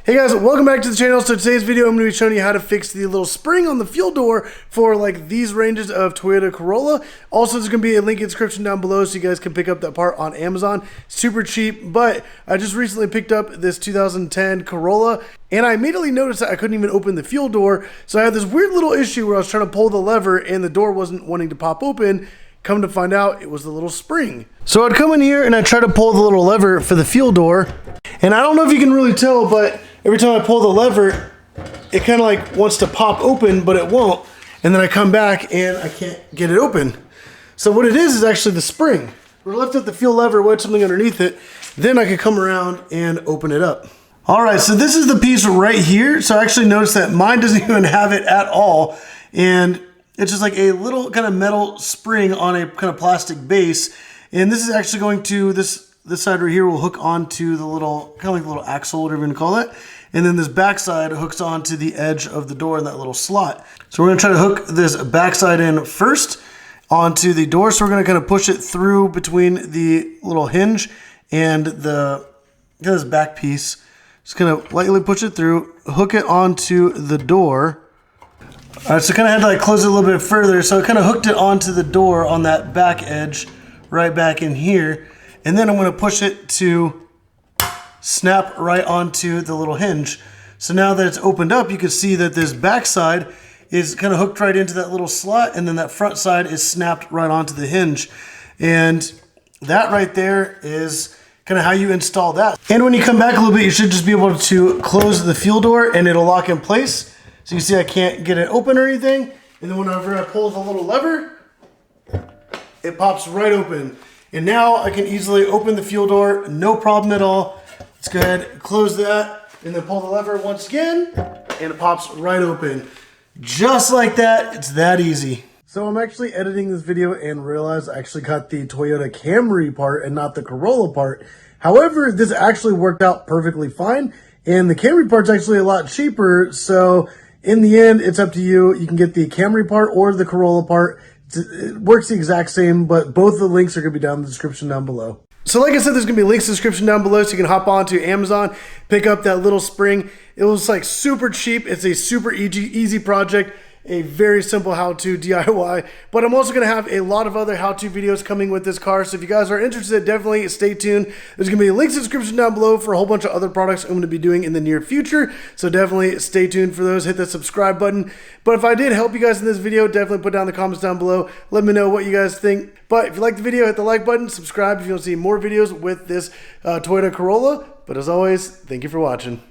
Hey guys, welcome back to the channel. So today's video I'm going to be showing you how to fix the little spring on the fuel door for like these ranges of Toyota Corolla. Also, there's going to be a link in the description down below so you guys can pick up that part on Amazon. Super cheap, but I just recently picked up this 2010 Corolla and I immediately noticed that I couldn't even open the fuel door. So I had this weird little issue where I was trying to pull the lever and the door wasn't wanting to pop open. Come to find out, it was the little spring. So I'd come in here and I'd try to pull the little lever for the fuel door. And I don't know if you can really tell, but every time I pull the lever, it kind of like wants to pop open, but it won't. And then I come back and I can't get it open. So what it is actually the spring. We're lift up the fuel lever, wedge something underneath it, then I can come around and open it up. All right, so this is the piece right here. So I actually noticed that mine doesn't even have it at all. And it's just like a little kind of metal spring on a kind of plastic base. And this is actually going to, this side right here will hook onto the little, kind of like the little axle, whatever you want to call it. And then this back side hooks onto the edge of the door in that little slot. So we're going to try to hook this back side in first onto the door. So we're going to kind of push it through between the little hinge and this back piece. Just kind of lightly push it through, hook it onto the door. All right, so kind of had to like close it a little bit further. So I kind of hooked it onto the door on that back edge, right back in here. And then I'm going to push it to snap right onto the little hinge. So now that it's opened up, you can see that this back side is kind of hooked right into that little slot, and then that front side is snapped right onto the hinge. And that right there is kind of how you install that. And when you come back a little bit, you should just be able to close the fuel door and it'll lock in place. So you see I can't get it open or anything. And then whenever I pull the little lever, it pops right open. And now I can easily open the fuel door, no problem at all. Let's go ahead and close that and then pull the lever once again and it pops right open. Just like that, it's that easy. So I'm actually editing this video and realized I actually got the Toyota Camry part and not the Corolla part. However, this actually worked out perfectly fine. And the Camry part's actually a lot cheaper. So in the end, it's up to you. You can get the Camry part or the Corolla part. It works the exact same, but both of the links are going to be down in the description down below. So like I said, there's going to be links in the description down below so you can hop onto Amazon, pick up that little spring. It was like super cheap. It's a super easy project. A very simple how-to DIY, but I'm also going to have a lot of other how-to videos coming with this car. So if you guys are interested, definitely stay tuned. There's going to be links in the description down below for a whole bunch of other products I'm going to be doing in the near future. So definitely stay tuned for those. Hit that subscribe button. But if I did help you guys in this video, definitely put down the comments down below. Let me know what you guys think. But if you like the video, hit the like button, subscribe if you want to see more videos with this Toyota Corolla. But as always, thank you for watching.